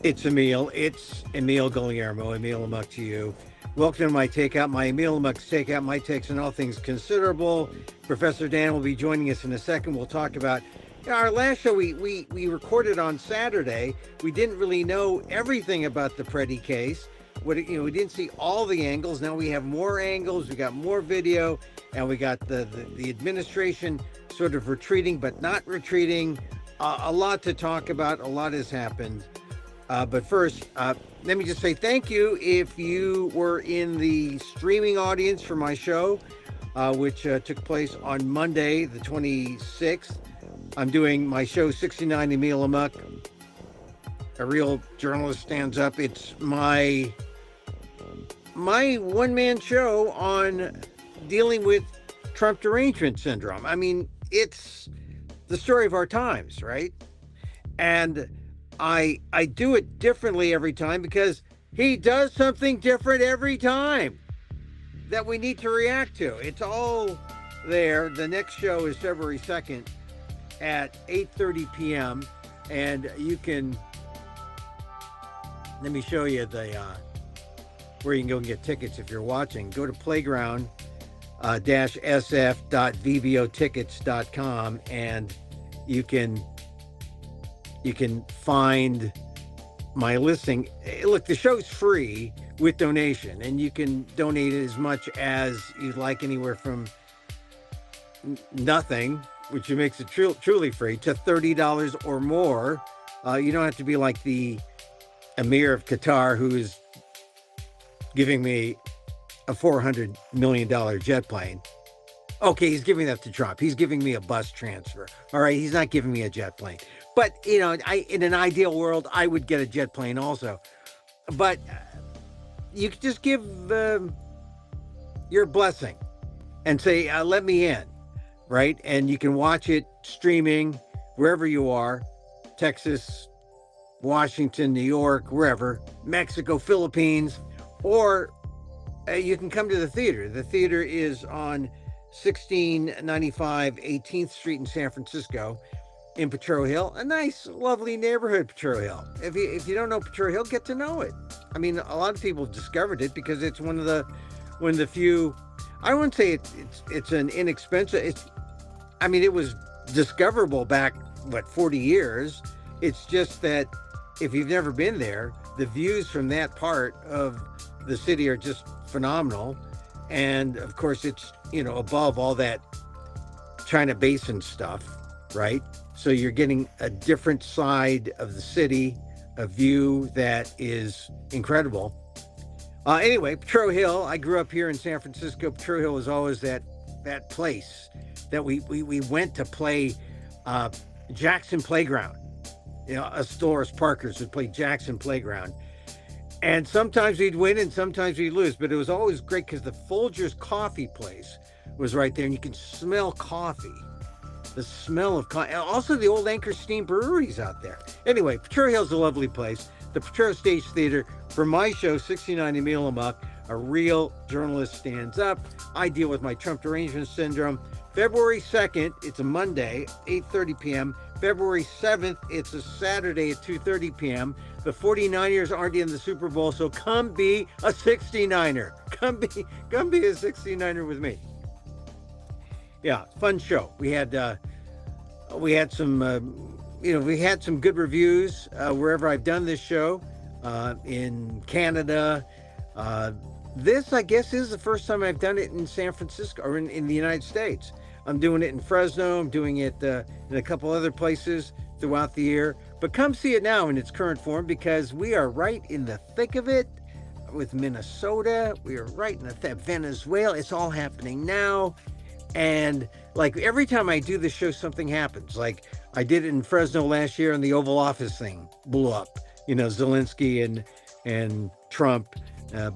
It's Emil. It's Emil Guillermo. Emil Amok to you. Welcome to my Takeout, my Emil Amok's Takeout, my takes on all things considerable. Professor Dan will be joining us in a second. We'll talk about our last show. We recorded on Saturday. We didn't really know everything about the Preddy case. We didn't see all the angles. Now we have more angles. We got more video, and we got the administration sort of retreating, but not retreating. A lot to talk about. A lot has happened. But first, let me just say thank you if you were in the streaming audience for my show, which took place on Monday, the 26th. I'm doing my show 69 Emil Amok. A real journalist stands up. It's my one-man show on dealing with Trump derangement syndrome. I mean, it's the story of our times, right? And I do it differently every time because he does something different every time that we need to react to. It's all there. The next show is February 2nd at 8:30 p.m. And you can, let me show you where you can go and get tickets if you're watching. Go to playground-sf.vvotickets.com and you can find my listing. Look, the show's free with donation, and you can donate as much as you'd like, anywhere from nothing, which makes it truly free, to $30 or more. You don't have to be like the Emir of Qatar, who is giving me a $400 million jet plane. Okay, he's giving that to Trump. He's giving me a bus transfer. All right, he's not giving me a jet plane. But, in an ideal world, I would get a jet plane also. But you could just give your blessing and say, let me in, right? And you can watch it streaming wherever you are, Texas, Washington, New York, wherever, Mexico, Philippines, or you can come to the theater. The theater is on 1695 18th Street in San Francisco, in Potrero Hill. A nice, lovely neighborhood, Potrero Hill. If you don't know Potrero Hill, get to know it. I mean, a lot of people discovered it because it's one of the few. I wouldn't say it's an inexpensive. It was discoverable back 40 years. It's just that if you've never been there, the views from that part of the city are just phenomenal. And of course, it's, above all that China Basin stuff, right? So you're getting a different side of the city, a view that is incredible. Anyway, Potrero Hill, I grew up here in San Francisco. Potrero Hill was always that place that we went to play Jackson Playground. Us Dolores Parkers would play Jackson Playground. And sometimes we'd win and sometimes we'd lose, but it was always great because the Folgers coffee place was right there and you can smell coffee. The smell of coffee. Also the old Anchor Steam breweries out there. Anyway, Potrero Hill's a lovely place. The Potrero Stage Theater, for my show, 69 Emil Amok, a real journalist stands up. I deal with my Trump derangement syndrome. February 2nd, it's a Monday, 8:30 p.m. February 7th, it's a Saturday at 2:30 p.m. The 49ers aren't in the Super Bowl, so come be a 69er. Come be a 69er with me. Yeah, fun show. We had some good reviews wherever I've done this show, in Canada. This, I guess, is the first time I've done it in San Francisco or in the United States. I'm doing it in Fresno. I'm doing it in a couple other places throughout the year. But come see it now in its current form because we are right in the thick of it with Minnesota. We are right in the Venezuela. It's all happening now. And like every time I do this show, something happens. Like I did it in Fresno last year and the Oval Office thing blew up. Zelensky and Trump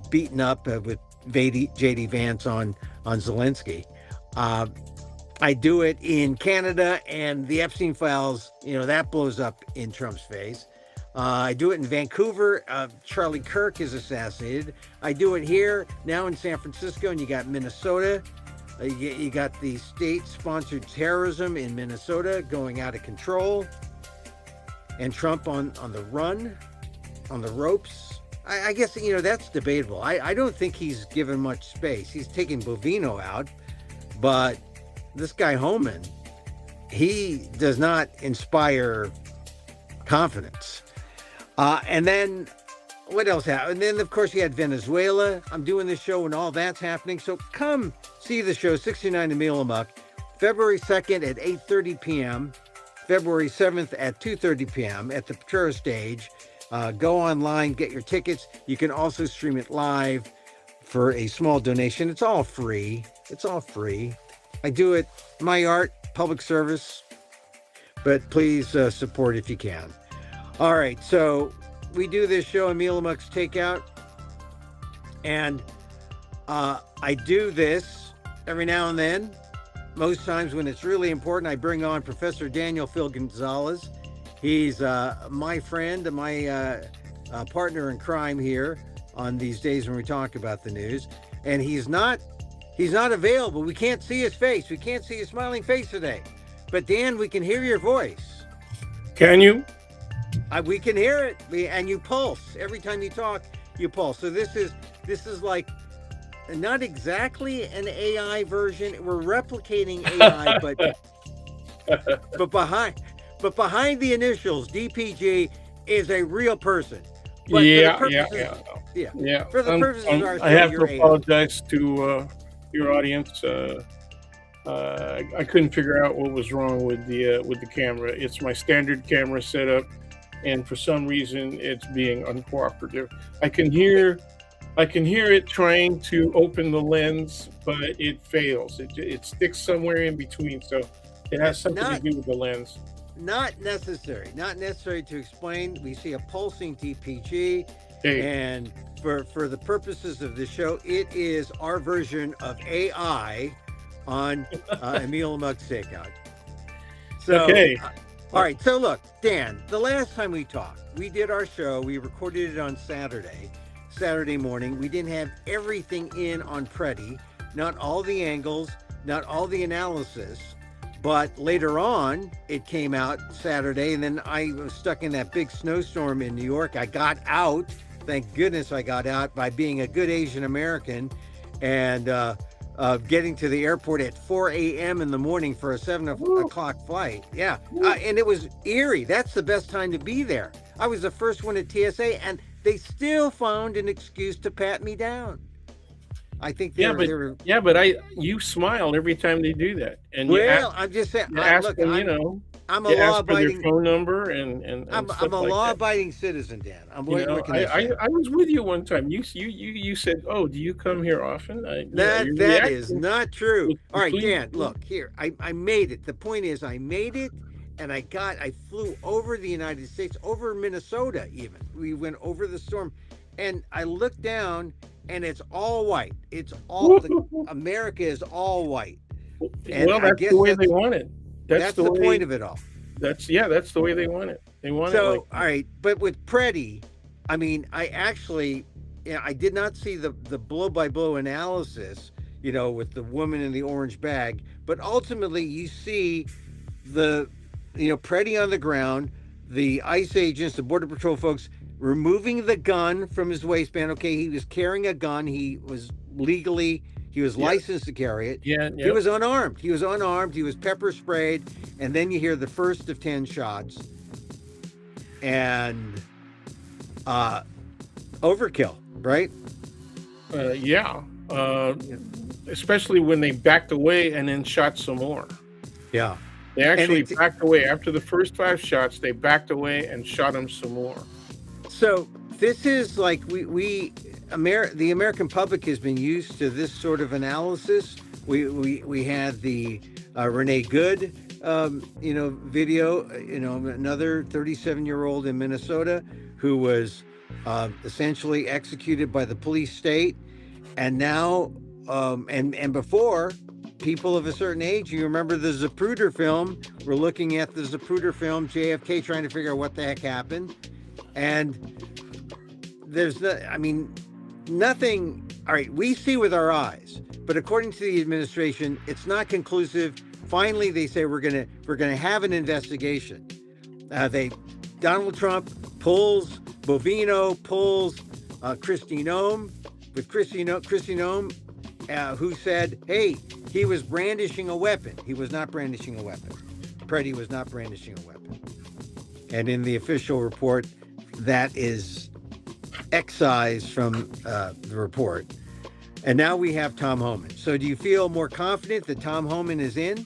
beaten up with J.D. Vance on Zelensky. I do it in Canada and the Epstein files, that blows up in Trump's face. I do it in Vancouver. Charlie Kirk is assassinated. I do it here now in San Francisco, and you got Minnesota. You got the state-sponsored terrorism in Minnesota going out of control, and Trump on the run. on the ropes. I guess that's debatable. I don't think he's given much space. He's taken Bovino out, but this guy Homan, he does not inspire confidence. And then what else happened? And then, of course, you had Venezuela. I'm doing this show when all that's happening. So come see the show, 69 Emil Amok, February 2nd at 8:30 p.m., February 7th at 2:30 p.m. at the Potrero stage. Go online, get your tickets. You can also stream it live for a small donation. It's all free. It's all free. I do it, my art, public service, but please support if you can. All right, so we do this show, Emil Amok's Takeout, and I do this every now and then. Most times when it's really important, I bring on Professor Daniel Phil Gonzalez. He's my friend, my partner in crime here on these days when we talk about the news. And he's not available. We can't see his face. We can't see his smiling face today. But Dan, we can hear your voice. Can you? We can hear it. And you pulse every time you talk. You pulse. So this is like not exactly an AI version. We're replicating AI, but behind the initials DPG is a real person. But Yeah. For the purposes of our show, I have to you're AI. apologize to your audience. I couldn't figure out what was wrong with the camera. It's my standard camera setup, and for some reason, it's being uncooperative. I can hear it trying to open the lens, but it fails. It sticks somewhere in between, so it has something to do with the lens. Not necessary to explain. We see a pulsing DPG, and for the purposes of this show, it is our version of AI on Emil Amok's Takeout. So, okay. All right. So look, Dan, the last time we talked, we did our show. We recorded it on Saturday morning. We didn't have everything in on Preddy, not all the angles, not all the analysis. But later on, it came out Saturday, and then I was stuck in that big snowstorm in New York. I got out. Thank goodness I got out by being a good Asian American and getting to the airport at 4 a.m. in the morning for a 7 o'clock flight. Yeah. And it was eerie. That's the best time to be there. I was the first one at TSA, and they still found an excuse to pat me down. I think but you smile every time they do that. And I'm just saying. Look, I'm a law-abiding phone number and I'm a law-abiding citizen, Dan. I was with you one time. You said, "Oh, do you come here often?" That is not true. All right, Dan. Look here. I made it. The point is, I made it, and I flew over the United States, over Minnesota. Even we went over the storm, and I looked down. And it's all white. It's all America is all white. And that's the way they want it. That's the point of it all. That's the way they want it. They want it. So all right, but with Preddy, I mean, I actually, I did not see the blow by blow analysis, with the woman in the orange bag. But ultimately, you see Preddy on the ground, the ICE agents, the Border Patrol folks, removing the gun from his waistband. Okay, he was carrying a gun. He was licensed to carry it. Yeah. He was unarmed. He was pepper sprayed. And then you hear the first of 10 shots. And overkill, right? Yeah. Especially when they backed away and then shot some more. Yeah. They actually backed away. After the first 5 shots, they backed away and shot him some more. So this is like the American public has been used to this sort of analysis. We had the Renee Good, video, another 37-year-old in Minnesota who was essentially executed by the police state, and now and before, people of a certain age. You remember the Zapruder film? We're looking at the Zapruder film, JFK trying to figure out what the heck happened. And there's nothing. All right, we see with our eyes, but according to the administration, it's not conclusive. Finally, they say we're gonna have an investigation. Donald Trump pulls Bovino pulls Kristi Noem with Kristi Noem, who said, "Hey, he was brandishing a weapon. He was not brandishing a weapon. Preddy was not brandishing a weapon." And in the official report, that is excised from the report. And now we have Tom Homan. So do you feel more confident that Tom Homan is in?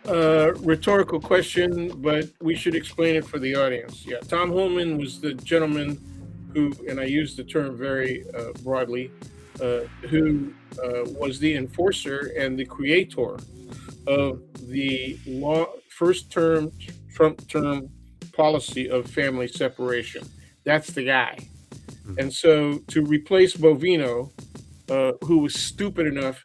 Rhetorical question, but we should explain it for the audience. Yeah, Tom Homan was the gentleman who, and I use the term very broadly, who was the enforcer and the creator of the first term Trump term policy of family separation. That's the guy. And so to replace Bovino, who was stupid enough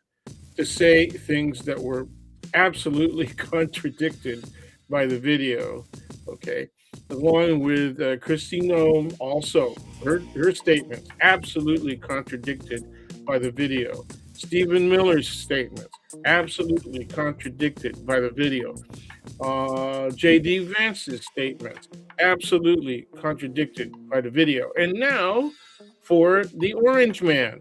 to say things that were absolutely contradicted by the video, okay, along with Kristi Noem, also her statements absolutely contradicted by the video. Stephen Miller's statements absolutely contradicted by the video. J.D. Vance's statements absolutely contradicted by the video. And now for the Orange Man,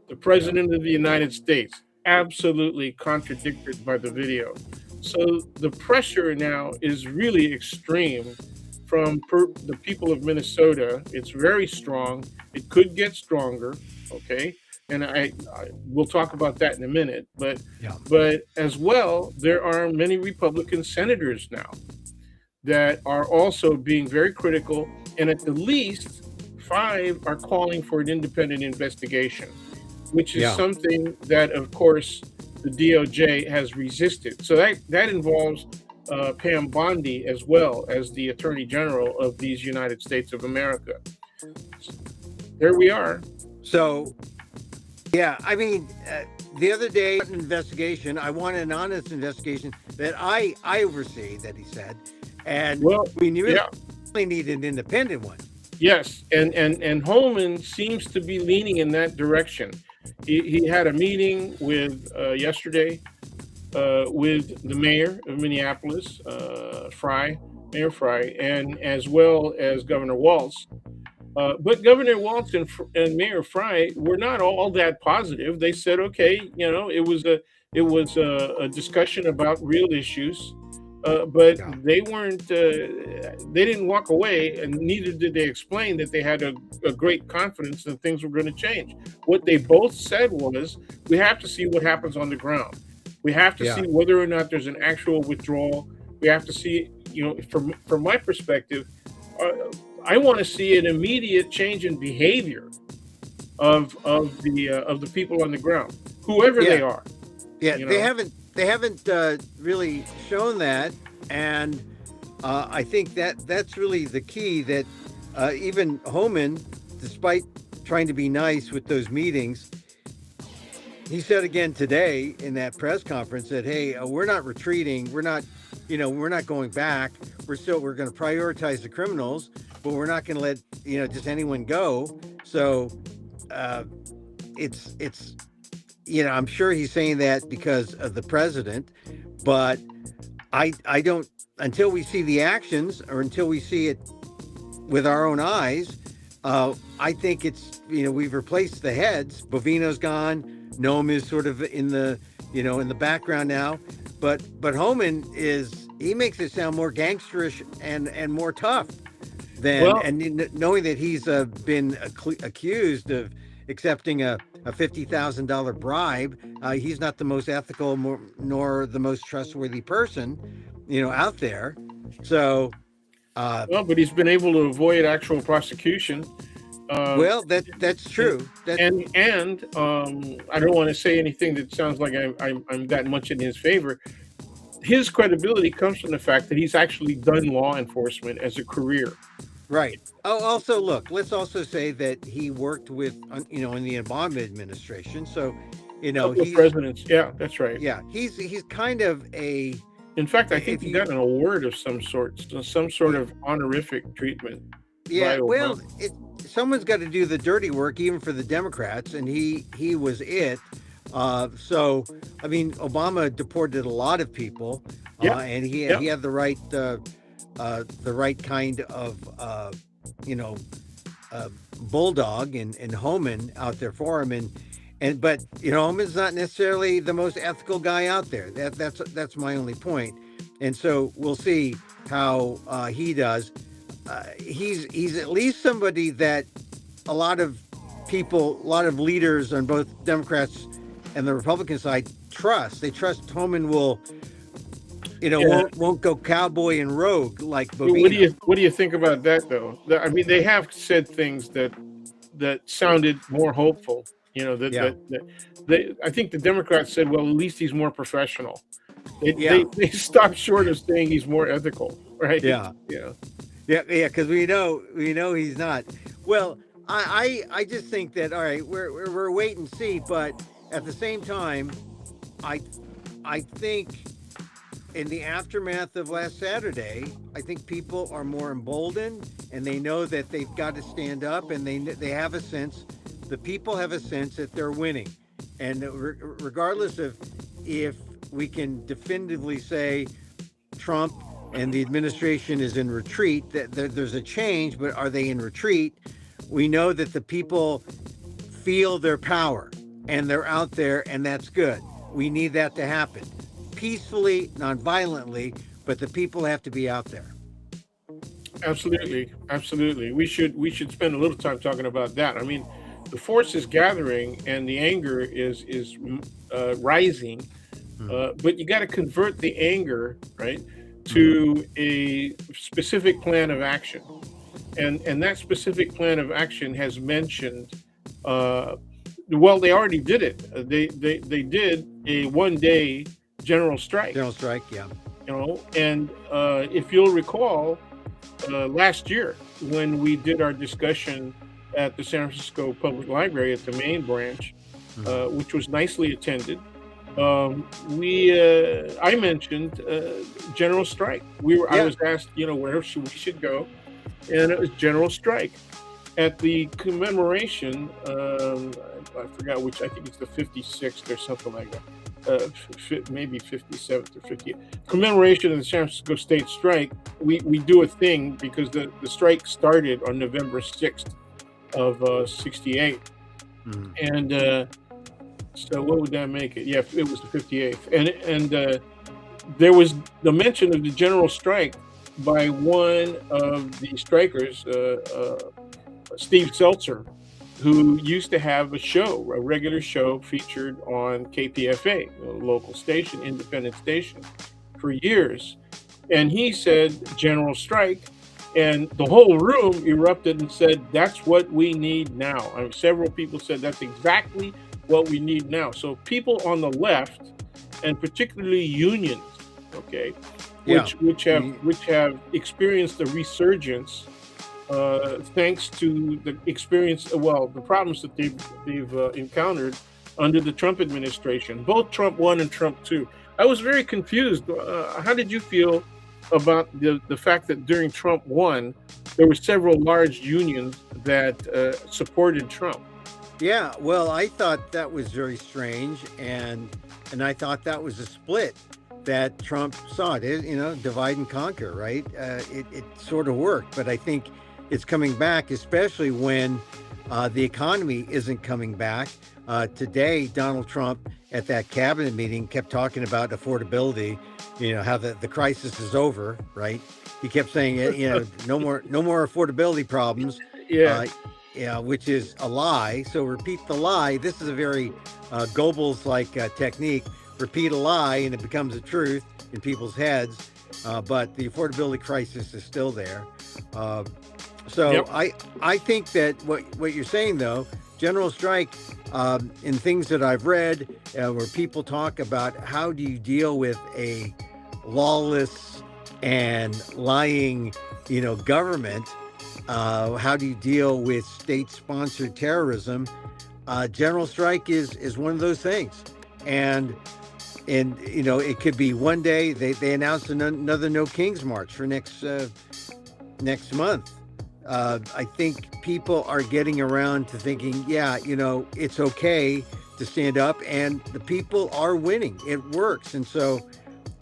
the President of the United States, absolutely contradicted by the video. So the pressure now is really extreme from the people of Minnesota. It's very strong. It could get stronger, okay? And I we'll talk about that in a minute. But as well, there are many Republican senators now that are also being very critical, and at the least 5 are calling for an independent investigation, which is something that, of course, the DOJ has resisted. So that involves Pam Bondi as well as the Attorney General of these United States of America. There we are. So, yeah, I mean, the other day, an investigation, I want an honest investigation that I oversee, that he said, and we really need an independent one. Yes, and Holman seems to be leaning in that direction. He had a meeting with yesterday with the mayor of Minneapolis, Mayor Frey, and as well as Governor Walz. But Governor Walz and Mayor Frey were not all that positive. They said, okay, it was a discussion about real issues, but they weren't. They didn't walk away, and neither did they explain that they had a great confidence that things were going to change. What they both said was, we have to see what happens on the ground. We have to see whether or not there's an actual withdrawal. We have to see, from my perspective, I want to see an immediate change in behavior of the people on the ground, whoever they are. Yeah, they haven't really shown that, and I think that's really the key. That even Homan, despite trying to be nice with those meetings, he said again today in that press conference that, hey, we're not retreating. We're not going back. We're going to prioritize the criminals, but we're not going to let, just anyone go. So it's I'm sure he's saying that because of the president, but I don't, until we see the actions or until we see it with our own eyes, I think it's, we've replaced the heads. Bovino's gone. Noem is sort of in the background now, but Homan he makes it sound more gangsterish and more tough than, and knowing that he's been accused of accepting a $50,000 bribe, he's not the most ethical nor the most trustworthy person, out there. So, but he's been able to avoid actual prosecution. That's true. And I don't want to say anything that sounds like I'm that much in his favor. His credibility comes from the fact that he's actually done law enforcement as a career. Right. Oh, also, look, let's also say that he worked with, in the Obama administration. So, he's presidents. Yeah, that's right. Yeah, he's kind of a. In fact, I think he got an award of some sort of honorific treatment. Yeah, well, someone's got to do the dirty work, even for the Democrats, and he was it. So, I mean, Obama deported a lot of people, and he had the right kind of you know, bulldog and Homan out there for him, and but Homan's not necessarily the most ethical guy out there. That's my only point, and so we'll see how he does. He's at least somebody that a lot of people, a lot of leaders on both Democrats and the Republican side trust. They trust Homan will, Yeah. won't go cowboy and rogue like What do Bobino. you think about that though? I mean, they have said things that sounded more hopeful. You know that Yeah, I think the Democrats said, well, at least he's more professional. They yeah, they stopped short of saying he's more ethical, right? yeah, Yeah. yeah. Because we know he's not. Well, I just think that all right, we're wait and see, but at the same time, I I think in the aftermath of last Saturday, I think people are more emboldened and they know that they've got to stand up, and they have a sense, the people have a sense that they're winning, and regardless of if we can definitively say Trump and the administration is in retreat, that there's a change, but are they in retreat? We know that the people feel their power and they're out there, and that's good. We need that to happen peacefully, non-violently, but the people have to be out there. Absolutely, absolutely. We should spend a little time talking about that. I mean, the force is gathering and the anger is rising, Mm-hmm. but you got to convert the anger, right, Mm-hmm. to a specific plan of action, and that specific plan of action has mentioned. Uh, well, they already did it. They did a 1 day general strike. General strike, yeah. And if you'll recall, last year when we did our discussion at the San Francisco Public Library at the main branch, Mm-hmm. which was nicely attended. We I mentioned general strike. I Yeah. was asked, where we should go, and it was general strike at the commemoration. I forgot which. I think it's the 56th or something like that. Maybe 57th or 50th commemoration of the San Francisco State strike. We do a thing because the strike started on November 6th of 68, Mm-hmm. and so what would that make it? Yeah, it was the 58th, and there was the mention of the general strike by one of the strikers, Steve Seltzer, who used to have a regular show featured on KPFA, a local station, independent station, for years. And he said general strike, and the whole room erupted and said, that's what we need now. I mean, several people said that's exactly what we need now. So people on the left, and particularly unions, okay, Yeah. which have experienced a resurgence thanks to the experience, well, the problems that they've encountered under the Trump administration, both Trump 1 and Trump 2. I was very confused. How did you feel about the fact that during Trump 1, there were several large unions that supported Trump? Yeah, well, I thought that was very strange, and I thought that was a split that Trump sought. Divide and conquer, right? It sort of worked, but I think it's coming back, especially when the economy isn't coming back. Today, Donald Trump at that cabinet meeting kept talking about affordability. How the crisis is over, right? He kept saying, no more affordability problems. Yeah. Yeah, which is a lie. So repeat the lie. This is a very Goebbels like technique. Repeat a lie and it becomes a truth in people's heads. But the affordability crisis is still there. So Yep. I think that what you're saying though, general strike, in things that I've read, where people talk about how do you deal with a lawless and lying, government. How do you deal with state-sponsored terrorism? General strike is one of those things, and it could be one day they announced another No Kings March for next month. I think people are getting around to thinking, yeah, it's okay to stand up, and the people are winning. It works, and so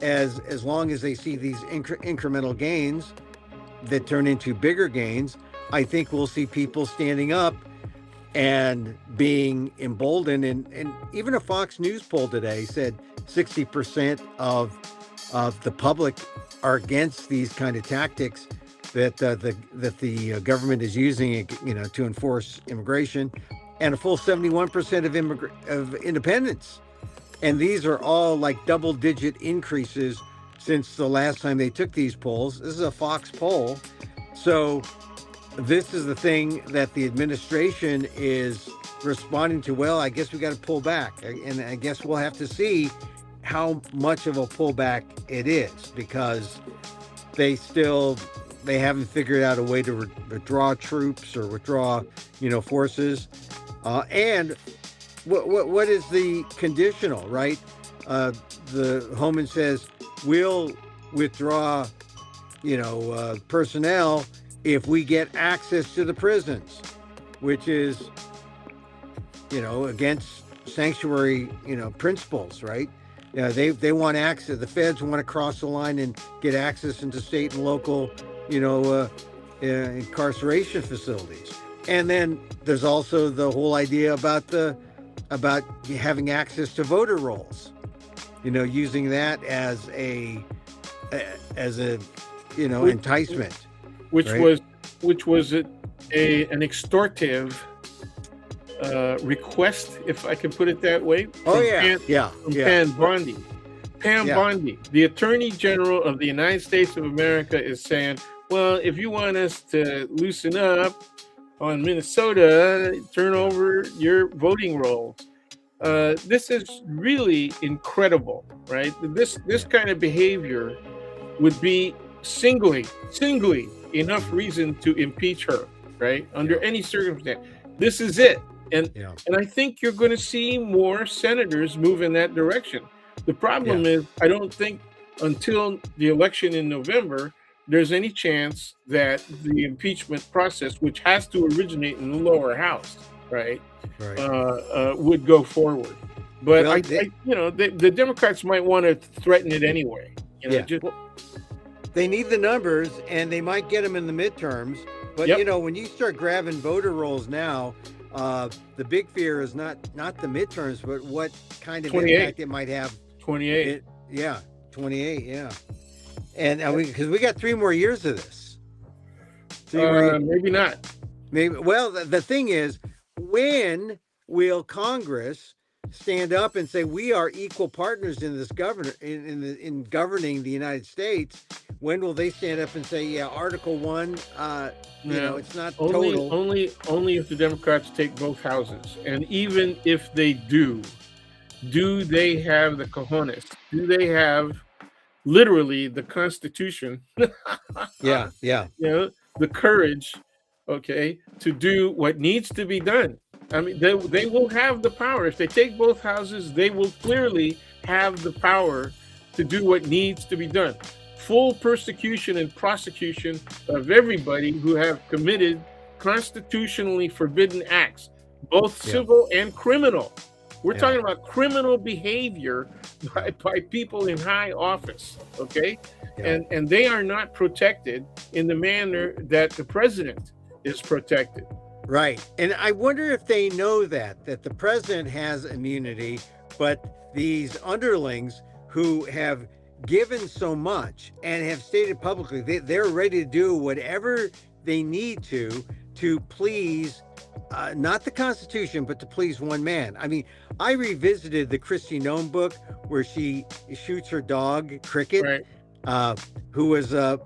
as long as they see these incremental gains that turn into bigger gains, I think we'll see people standing up and being emboldened. And even a Fox News poll today said 60% of the public are against these kind of tactics that the government is using, to enforce immigration, and a full 71% of independents. And these are all like double-digit increases since the last time they took these polls. This is a Fox poll, so this is the thing that the administration is responding to. Well, I guess we got to pull back, and I guess we'll have to see how much of a pullback it is, because they haven't figured out a way to withdraw troops or withdraw forces. And what is the conditional, right? The Homan says we'll withdraw personnel if we get access to the prisons, which is against sanctuary principles, right? They want access. The feds want to cross the line and get access into state and local incarceration facilities. And then there's also the whole idea about having access to voter rolls, using that as a enticement, which right? was an extortive request, if I can put it that way. Pam Bondi. Pam Bondi, the Attorney General of the United States of America, is saying, well, if you want us to loosen up on Minnesota, turn over your voting rolls. This is really incredible, right? This kind of behavior would be singly enough reason to impeach her, right? Under any circumstance. This is it. And I think you're going to see more senators move in that direction. The problem is, I don't think until the election in November, there's any chance that the impeachment process, which has to originate in the lower house, right. Would go forward. But the Democrats might want to threaten it anyway. They need the numbers, and they might get them in the midterms. But when you start grabbing voter rolls now, the big fear is not the midterms, but what kind of impact it might have. 28. 28. And because we got 3 more years of this. Maybe not. Maybe. Well, the thing is, when will Congress stand up and say we are equal partners in this in governing the United States? When will they stand up and say, Article 1, it's not total? Only if the Democrats take both houses. And even if they do they have the cojones? Do they have literally the Constitution? The courage, to do what needs to be done. I mean, they will have the power. If they take both houses, they will clearly have the power to do what needs to be done. Full persecution and prosecution of everybody who have committed constitutionally forbidden acts, both civil and criminal. We're talking about criminal behavior by people in high office, and they are not protected in the manner that the president is protected. Right. And I wonder if they know that the president has immunity, but these underlings who have given so much and have stated publicly they're ready to do whatever they need to please not the Constitution, but to please one man. I mean, I revisited the Kristi Noem book where she shoots her dog Cricket, who was a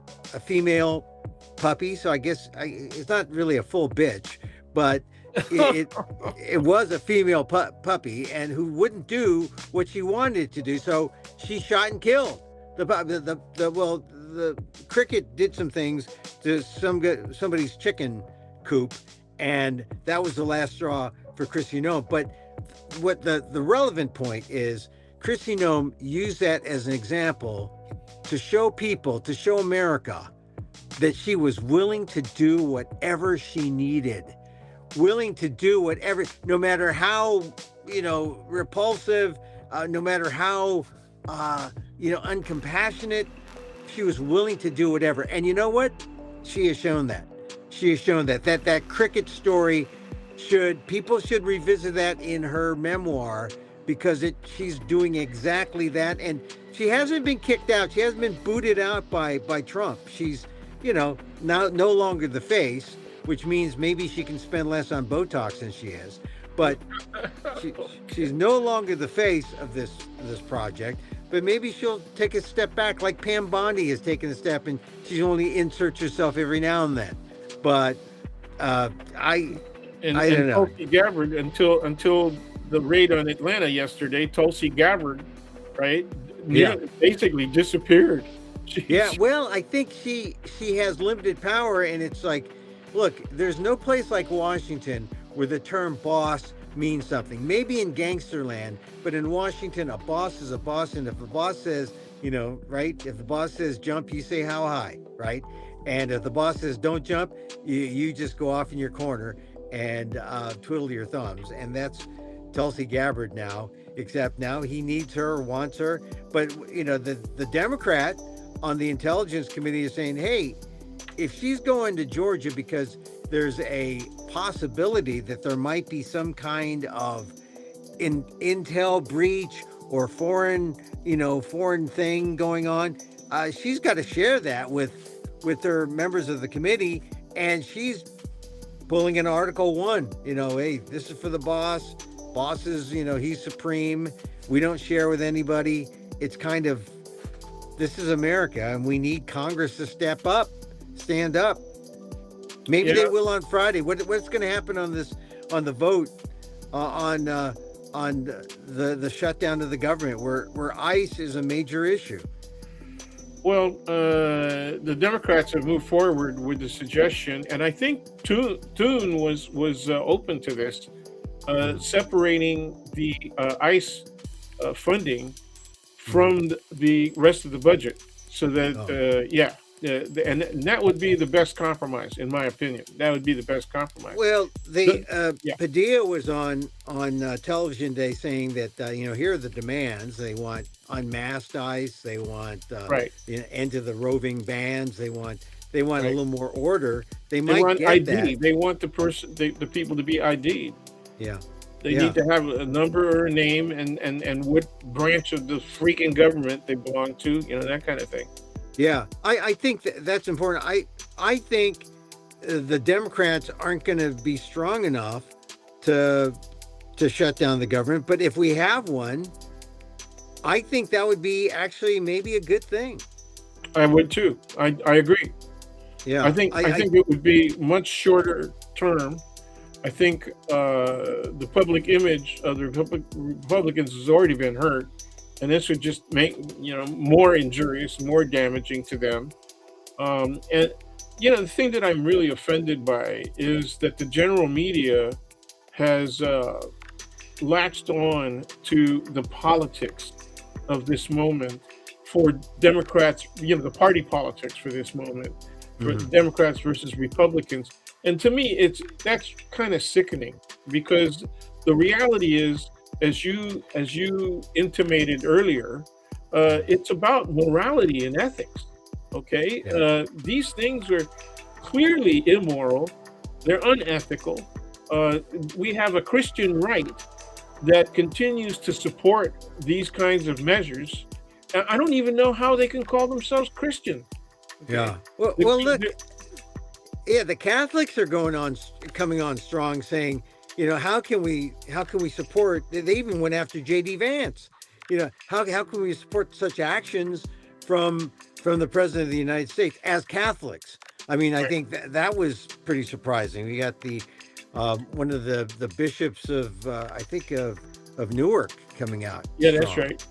female puppy. So I guess it's not really a full bitch, but it was a female puppy, and who wouldn't do what she wanted to do. So she shot and killed the Cricket did some things to somebody's chicken coop, and that was the last straw for Kristi Noem. But what the relevant point is, Kristi Noem used that as an example to show people, to show America, that she was willing to do whatever she needed, willing to do whatever, no matter how, repulsive, no matter how, uncompassionate, she was willing to do whatever. And you know what? She has shown that. she has shown that cricket story people should revisit that in her memoir because she's doing exactly that, and she hasn't been kicked out. She hasn't been booted out by Trump. She's now no longer the face, which means maybe she can spend less on Botox than she is. But she's no longer the face of this project. But maybe she'll take a step back, like Pam Bondi has taken a step, and she's only inserts herself every now and then. But I don't know. Tulsi Gabbard, until the raid on Atlanta yesterday, Tulsi Gabbard, right? Yeah. Basically disappeared. Yeah, well, I think she has limited power, and it's like, look, there's no place like Washington where the term boss means something. Maybe in gangster land, but in Washington, a boss is a boss, and if the boss says, right, if the boss says jump, you say how high, right? And if the boss says don't jump, you just go off in your corner and twiddle your thumbs. And that's Tulsi Gabbard now, except now he needs her or wants her. But, the Democrat on the Intelligence Committee is saying, hey, if she's going to Georgia because there's a possibility that there might be some kind of intel breach or foreign thing going on, she's got to share that with her members of the committee, and she's pulling in Article 1, hey, this is for the boss. Boss is, he's supreme. We don't share with anybody. It's kind of, this is America, and we need Congress to step up, stand up. Maybe they will on Friday. What's going to happen on the vote on the shutdown of the government, where ICE is a major issue? Well, the Democrats have moved forward with the suggestion, and I think Thune was open to this, separating the ICE funding from the rest of the budget, so that and that would be the best compromise, in my opinion. That would be the best compromise. Well, Padilla was on television today saying that here are the demands. They want unmasked ICE. They want end to the roving bans. They want a little more order. They might want get ID. that. They want the people to be ID'd. Yeah. They need to have a number or a name and what branch of the freaking government they belong to. That kind of thing. Yeah, I think that's important. I think the Democrats aren't going to be strong enough to shut down the government. But if we have one, I think that would be actually maybe a good thing. I would too. I agree. Yeah, I think it would be much shorter term. I think the public image of the Republicans has already been hurt. And this would just make, more injurious, more damaging to them. And, the thing that I'm really offended by is that the general media has latched on to the politics of this moment for Democrats, the party politics for this moment, for Democrats versus Republicans. And to me, that's kind of sickening, because the reality is, as you intimated earlier, it's about morality and ethics. Okay, these things are clearly immoral. They're unethical. We have a Christian right that continues to support these kinds of measures. I don't even know how they can call themselves Christian. Okay? Yeah. Well, look. Yeah, the Catholics are coming on strong, saying, how can we support? They even went after J.D. Vance. How can we support such actions from the president of the United States as Catholics? I mean, I think that was pretty surprising. We got the one of the bishops of of Newark coming out. Yeah, that's right.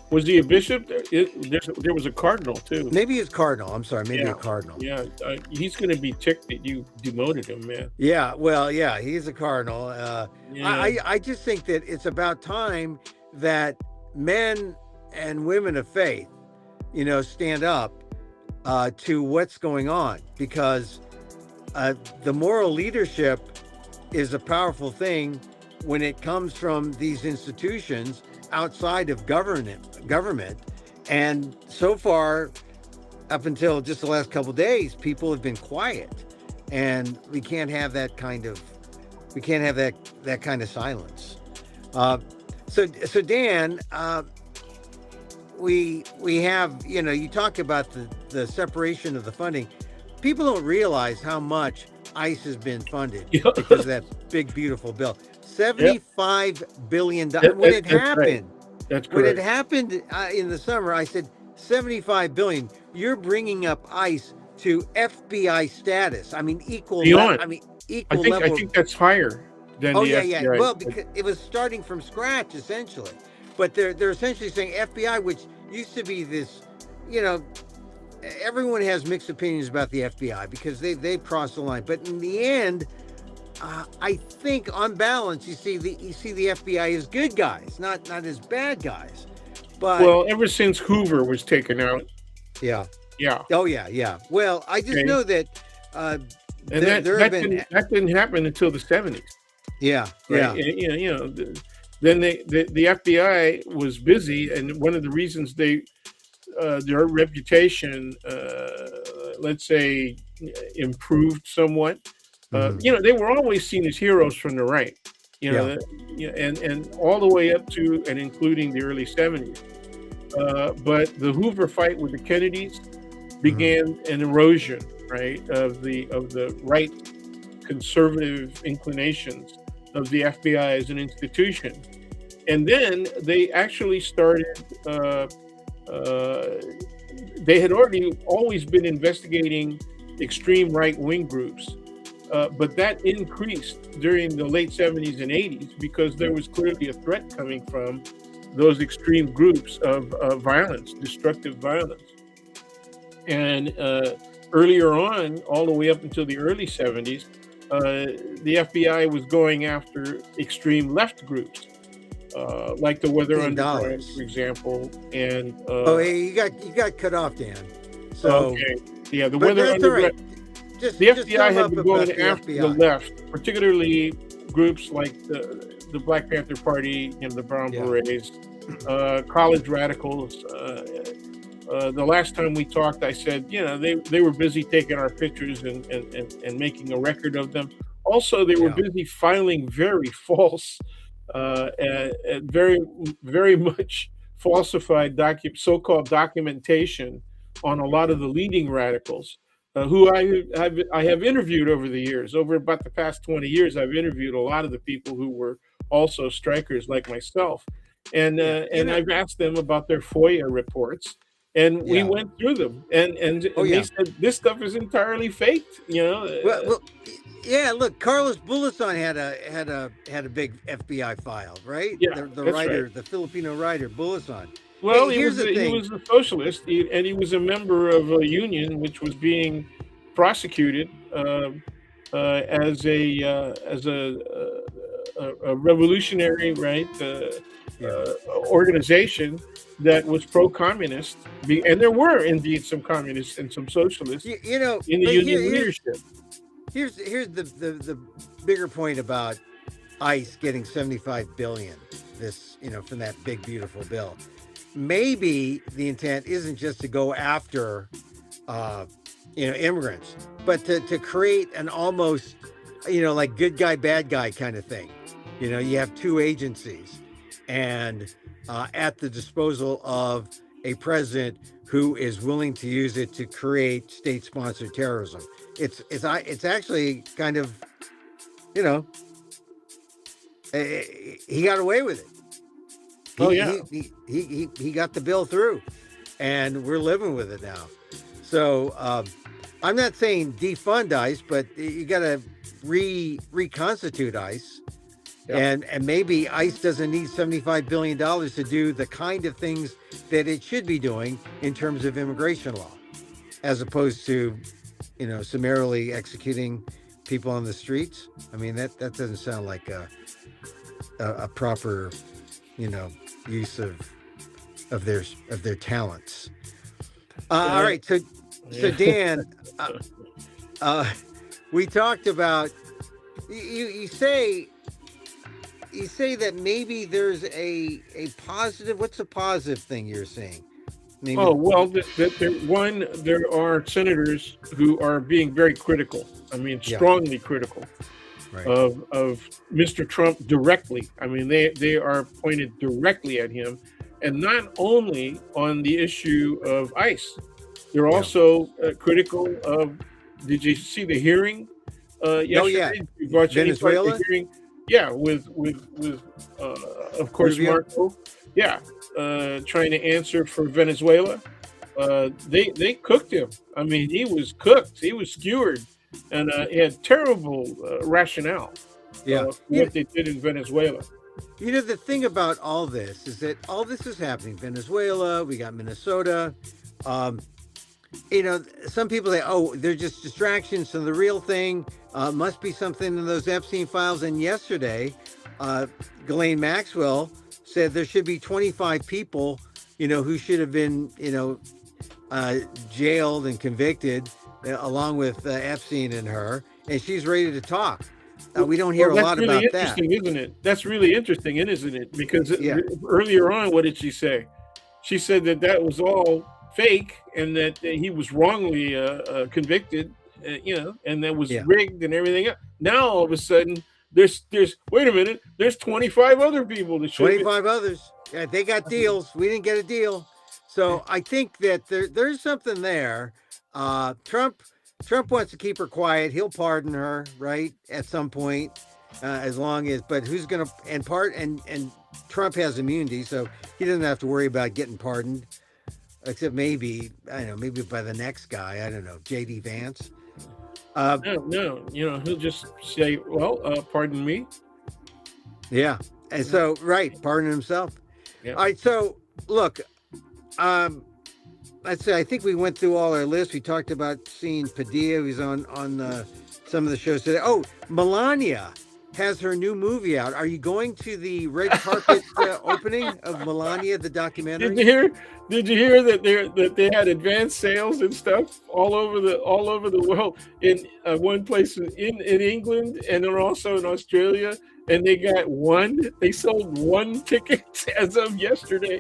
Was he a bishop? There was a cardinal too. Maybe it's cardinal. I'm sorry, maybe a cardinal. Yeah, he's going to be ticked that you demoted him, man. Yeah, well, yeah, he's a cardinal. I just think that it's about time that men and women of faith, stand up to what's going on, because the moral leadership is a powerful thing when it comes from these institutions outside of government. And so far, up until just the last couple of days, people have been quiet. and we can't have that kind of that kind of silence. Uh, so Dan, we have, you talk about the separation of the funding. People don't realize how much ICE has been funded Yeah, because of that big beautiful bill. yep, $75 billion. When it that's right. happened, That's when it correct. happened in the summer, I said 75 billion. You're bringing up ICE to FBI status. I mean, Beyond, equal I level. think that's higher than Oh the yeah, yeah. FBI. Well, because it was starting from scratch essentially, but they're essentially saying FBI, which used to be this, you know, everyone has mixed opinions about the FBI because they've crossed the line. But in the end, I think on balance, you see the FBI as good guys, not as bad guys. But Well, ever since Hoover was taken out, yeah, yeah, oh yeah, yeah. Well, I just okay, know that uh, and there have been that didn't happen until the 70s, yeah, right? yeah, Then the FBI was busy, and one of the reasons their reputation, let's say, improved somewhat. hmm They were always seen as heroes from the right. You know, yeah, that, and all the way up to and including the early 70s. But the Hoover fight with the Kennedys hmm began an erosion, right, of the right conservative inclinations of the FBI as an institution. And then they actually started. Uh, they had already always been investigating extreme right wing groups, but that increased during the late 70s and 80s because there was clearly a threat coming from those extreme groups of violence, destructive violence. And earlier on, all the way up until the early 70s, the FBI was going after extreme left groups, like the Weather Underground, $1 billion. for example. And Oh, hey, you got cut off, Dan. So, okay, yeah, the but Weather that's all right. Underground. Just The just FBI sum had up been about going the after the FBI. left, particularly groups like the Black Panther Party, the Brown Yeah, Berets, college radicals. The last time we talked, I said, they were busy taking our pictures and making a record of them. Also, they were yeah, busy filing very false, and very, very much falsified so-called documentation on a lot of the leading radicals, who I have interviewed over the years. Over about the past 20 years, I've interviewed a lot of the people who were also strikers like myself, and yeah. I've asked them about their FOIA reports, and we Yeah. went through them, Oh and they yeah. said this stuff is entirely faked. Well, yeah. Look, Carlos Bulason had a big FBI file, right? Yeah, The that's right. writer, the Filipino writer, Bulason. Well, Hey, here's the he thing. was a socialist, and he was a member of a union which was being prosecuted, as a revolutionary, right, Yeah. organization that was pro-communist, and there were indeed some communists and some socialists in the But union leadership. here's the bigger point about ICE getting 75 billion. This, from that big beautiful bill. Maybe the intent isn't just to go after uh, immigrants, but to create an almost, like good guy, bad guy kind of thing. You have two agencies, and at the disposal of a president who is willing to use it to create state-sponsored terrorism. It's actually kind of, you know, he got away with it. Oh yeah. He got the bill through, and we're living with it now. So I'm not saying defund ICE, but you got to reconstitute ICE, Yep. and maybe ICE doesn't need $75 billion to do the kind of things that it should be doing in terms of immigration law, as opposed to, summarily executing people on the streets. I mean, that doesn't sound like a proper, use of their talents. All Uh, right, so yeah. Dan, uh, we talked about you say that maybe there's a positive. What's a positive thing you're saying? Name Oh it. well, there are senators who are being very critical. I mean, Yeah. strongly critical Right. of Mr. Trump directly. I mean, they are pointed directly at him, and not only on the issue of ICE, they're Yeah. also critical of. Did you see the hearing Oh yeah. yesterday? You watch any part of the Venezuela. hearing? Yeah, with of course Rubio. Marco. Yeah, trying to answer for Venezuela. They cooked him. I mean, he was cooked. He was skewered, and he had terrible rationale Yeah. for what they did in Venezuela. The thing about all this is that all this is happening. Venezuela, we got Minnesota. Um, some people say, oh, they're just distractions. So the real thing must be something in those Epstein files. And yesterday, Ghislaine Maxwell said there should be 25 people, who should have been, jailed and convicted along with Epstein and her. And she's ready to talk. We don't hear Well, a that's lot really about that. interesting, isn't it? That's really interesting, isn't it? Because Yeah. earlier on, what did she say? She said that that was all fake and that he was wrongly convicted, and that was Yeah. rigged and everything else. Now all of a sudden, there's wait a minute, there's 25 other people that should 25 others. Yeah, they got deals. We didn't get a deal. So I think that there's something there. Trump wants to keep her quiet. He'll pardon her, right, at some point, as long as. But who's going to and Trump has immunity, so he doesn't have to worry about getting pardoned, except maybe maybe by the next guy. I don't know, J.D. Vance. no, he'll just say, "Well, pardon me." Yeah, and so pardon himself. Yeah. All right, so look, let's say I think we went through all our lists. We talked about seeing Padilla, who's on some of the shows today. Oh, Melania has her new movie out. Are you going to the red carpet opening of Melania, the documentary? Did you hear that they had advanced sales and stuff all over the world, in one place in England and then also in Australia, and they sold one ticket as of yesterday.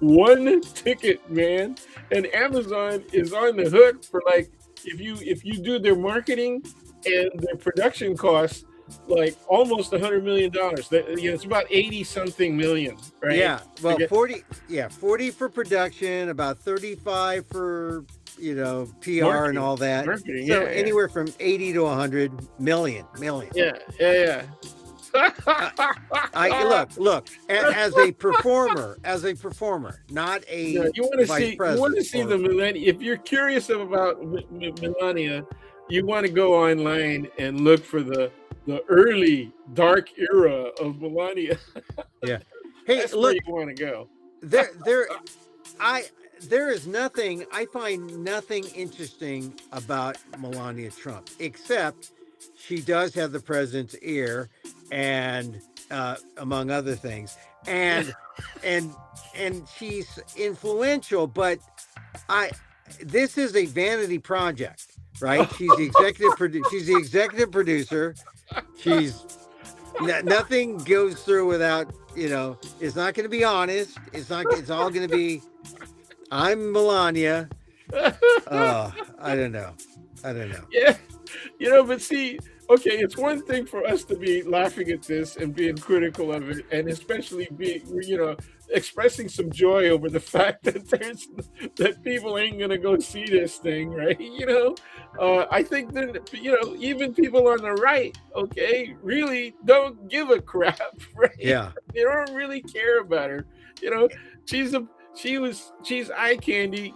One ticket, man. And Amazon is on the hook for, like, if you do their marketing and their production costs, like almost $100 million. It's about 80 something million, right? Yeah. Well, 40 for production, about 35 for PR Marketing. and all that. Marketing, so yeah. anywhere from 80 to 100 million. Yeah. Look. As a performer, not a. You want to see the Melania. If you're curious about Melania, you want to go online and look for the early dark era of Melania. Yeah. Hey, That's look, where you want to go. There is nothing. I find nothing interesting about Melania Trump, except she does have the president's ear, and among other things, and she's influential. But this is a vanity project, right? She's the executive producer. She's nothing goes through without, it's not going to be honest. It's all going to be, I'm Melania. I don't know. Yeah. But see, okay, it's one thing for us to be laughing at this and being critical of it, and especially expressing some joy over the fact that people ain't gonna go see this thing, right? I think that even people on the right, okay, really don't give a crap, right? Yeah. They don't really care about her. She's eye candy,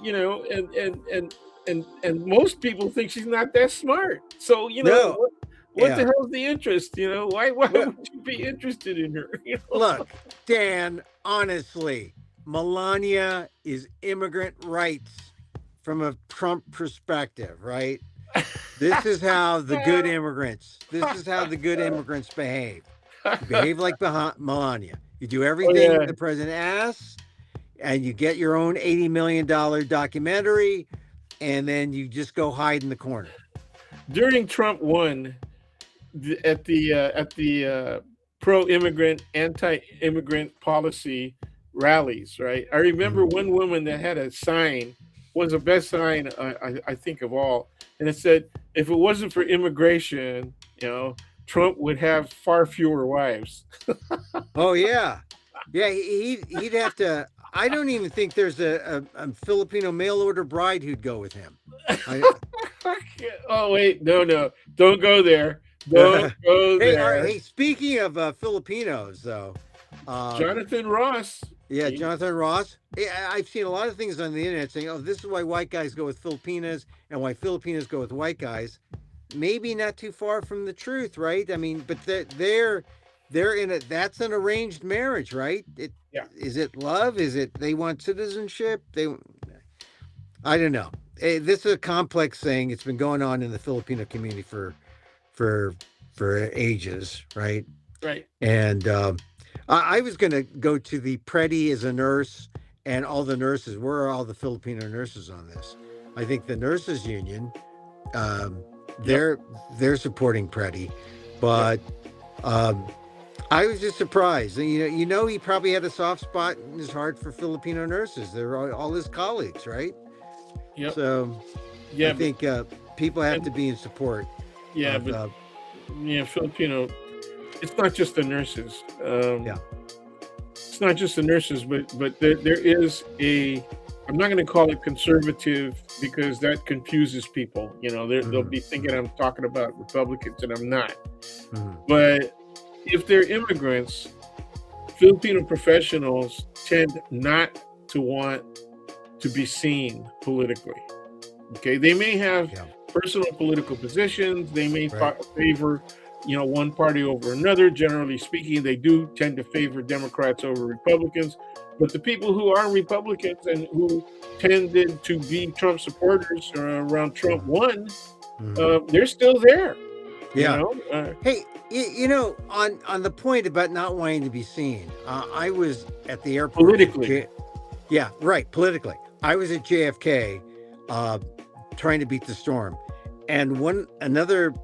and most people think she's not that smart. So No. what the hell's the interest? Why would you be interested in her? Look, Dan, honestly, Melania is immigrant rights from a Trump perspective, right? This is how the good immigrants behave. You behave like Melania. You do everything the president asks, and you get your own $80 million documentary, and then you just go hide in the corner. During Trump 1, at the pro-immigrant, anti-immigrant policy rallies, right? I remember Mhm. one woman that had a sign, was the best sign I think of all, and it said, "If it wasn't for immigration, you know, Trump would have far fewer wives." Oh yeah, yeah. He'd have to. I don't even think there's a Filipino mail order bride who'd go with him. I Oh wait, no, no, don't go there. Don't go hey, all right, there. hey. Speaking of Filipinos, though, um, Jonathan Ross. yeah, He, Jonathan Ross. I've seen a lot of things on the internet saying, "Oh, this is why white guys go with Filipinas and why Filipinos go with white guys." Maybe not too far from the truth, right? I mean, but they're in it. That's an arranged marriage, right? It yeah, is it love? Is it they want citizenship? I don't know. This is a complex thing. It's been going on in the Filipino community for for ages, right? right. And I was going to go to the Preti as a nurse and all the nurses. Where are all the Filipino nurses on this? I think the nurses union, um, Yep, they're they're supporting Preti, yep, but um, I was just surprised. He probably had a soft spot in his heart for Filipino nurses. They're all his colleagues, right? yep. So I Yeah, but think people have and to be in support yeah, of but yeah, Filipino. It's not just the nurses. yeah. It's not just the nurses, but there is a. I'm not going to call it conservative because that confuses people. You know, they'll Hmm. be thinking I'm talking about Republicans, and I'm not. Hmm. But if they're immigrants, Filipino professionals tend not to want to be seen politically. Okay, they may have Yeah. personal political positions. They may Right. favor, one party over another. Generally speaking, they do tend to favor Democrats over Republicans. But the people who are Republicans and who tended to be Trump supporters around Trump Hmm. won, Hmm. they're still there. You Yeah. know, Hey, on the point about not wanting to be seen, I was at the airport at politically. yeah, right, politically. I was at JFK, uh, trying to beat the storm, and another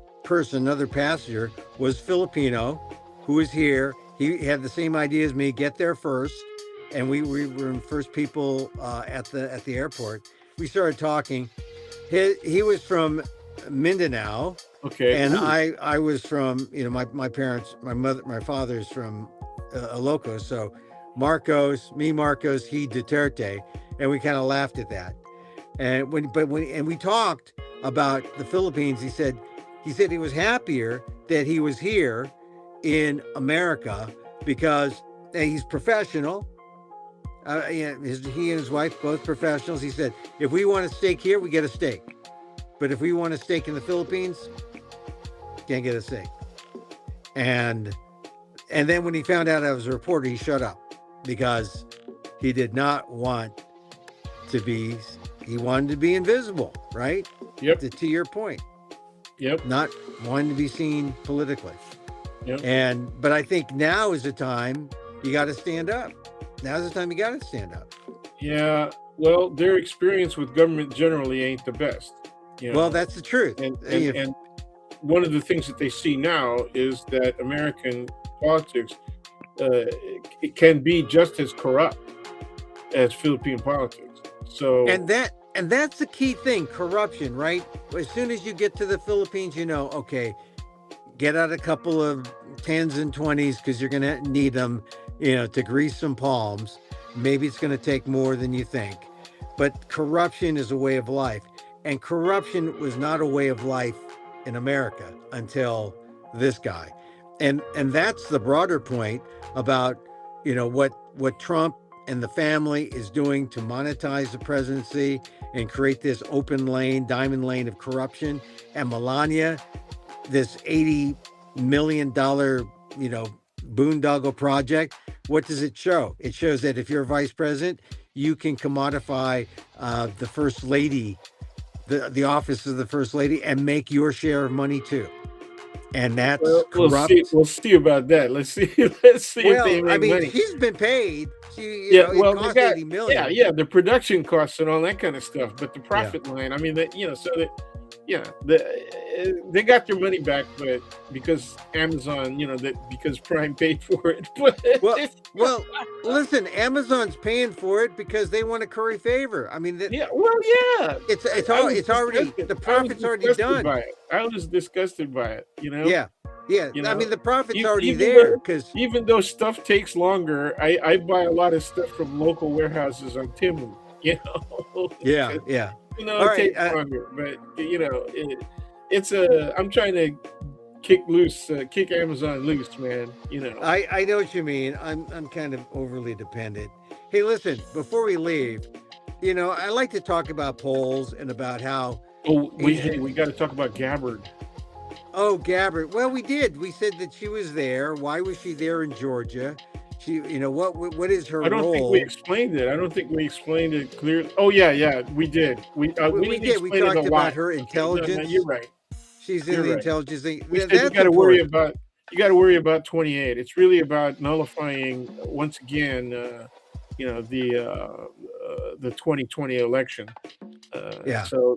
passenger was Filipino, who was here. He had the same idea as me: get there first, and we were the first people at the airport. We started talking. He was from Mindanao, Okay. and Ooh. I was from my parents, my father's from Ilocos, so Marcos, he Duterte, and we kind of laughed at that. And when we talked about the Philippines, he said he was happier that he was here in America because he's professional. Yeah, he and his wife both professionals. He said if we want a steak here, we get a steak, but if we want a steak in the Philippines, can't get a steak. And and then when he found out I was a reporter, he shut up because he did not want to be. He wanted to be invisible, right? Yep. To your point, Yep. not wanting to be seen politically. Yep. But I think now is the time you got to stand up. Now's the time you got to stand up. Yeah. Well, their experience with government generally ain't the best. You Well, know, that's the truth. and and You- and one of the things that they see now is that American politics it can be just as corrupt as Philippine politics. So and that's the key thing: corruption, right? As soon as you get to the Philippines, okay, get out a couple of tens and twenties because you're going to need them, to grease some palms. Maybe it's going to take more than you think, but corruption is a way of life, and corruption was not a way of life in America until this guy, and that's the broader point about what Trump and the family is doing to monetize the presidency and create this open lane, diamond lane of corruption, and Melania, this $80 million, boondoggle project. What does it show? It shows that if you're a vice president, you can commodify the first lady, the office of the first lady, and make your share of money too. And that's we'll see. corrupt. We'll see about that. Let's see. Let's see if Well, they I make mean, money. she's been paid, You know, it well, they costs got 80 million. the production costs and all that kind of stuff, but the Yeah. profit line, I mean, that so that they got their money back, but because Amazon, that because Prime paid for it, but Well, well, listen, Amazon's paying for it because they want to curry favor. I mean, yeah, well, yeah, it's was it's already disgusted. the I was profit's already disgusted done. by it. I was disgusted by it. Yeah, yeah. You I mean, know, the profit's already even there though because stuff takes longer, I buy a lot of stuff from local warehouses on Timu. yeah, 'Cause, yeah. All it right. takes longer, but it's a. I'm trying to kick Amazon loose, man. I know what you mean. I'm kind of overly dependent. Hey, listen, before we leave, I like to talk about polls and about how Oh, it's we got to talk about Gabbard. oh, Gabbard. Well, we did. We said that she was there. Why was she there in Georgia? What is her I don't think we role? explained it. I don't think we explained it clearly. Oh yeah, we did. We We didn't did. We explain it a talked about lot. her Okay, no, intelligence. you're right. She's in You're the right. intelligence thing. We said That's important. you got to worry about 28. It's really about nullifying once again, the 2020 election. Yeah. So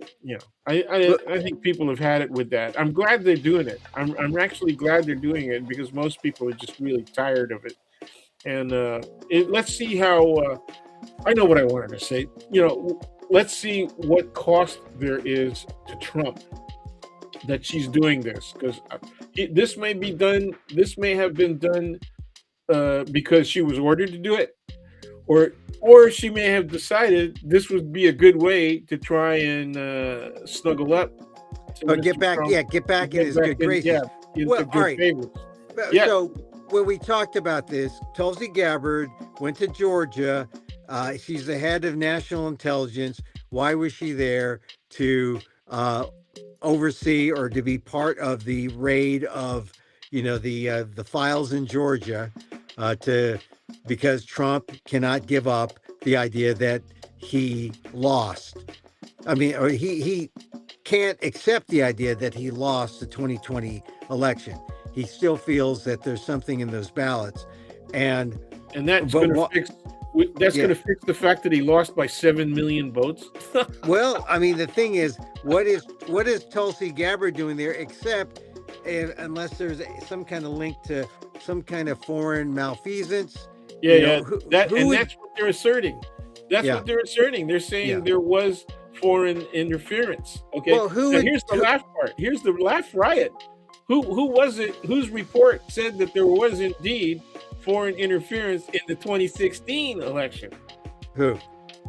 But I think people have had it with that. I'm glad they're doing it. I'm actually glad they're doing it because most people are just really tired of it. And let's see how. I know what I wanted to say. Let's see what cost there is to Trump that she's doing this, because this may be done. This may have been done because she was ordered to do it, or she may have decided this would be a good way to try and snuggle up to get Mr. back. Trump Yeah, get back in get his back good in, graces. into Well, all good right. favors. Yeah, So when we talked about this, Tulsi Gabbard went to Georgia. She's the head of national intelligence. Why was she there? To oversee or to be part of the raid of the files in Georgia, to because Trump cannot give up the idea that he lost. I mean, or he can't accept the idea that he lost the 2020 election. He still feels that there's something in those ballots, and and that's but going to what? fix. That's going Yeah. to fix the fact that he lost by 7 million votes. Well, I mean, the thing is, what is Tulsi Gabbard doing there? Except unless there's some kind of link to some kind of foreign malfeasance. Yeah. Who, That's who would, what they're asserting. That's yeah, what they're asserting. They're saying yeah. there was foreign interference. Okay. Well, who Now would? here's the laugh part. Here's the laugh riot. Who was it? Whose report said that there was indeed foreign interference in the 2016 election? Who?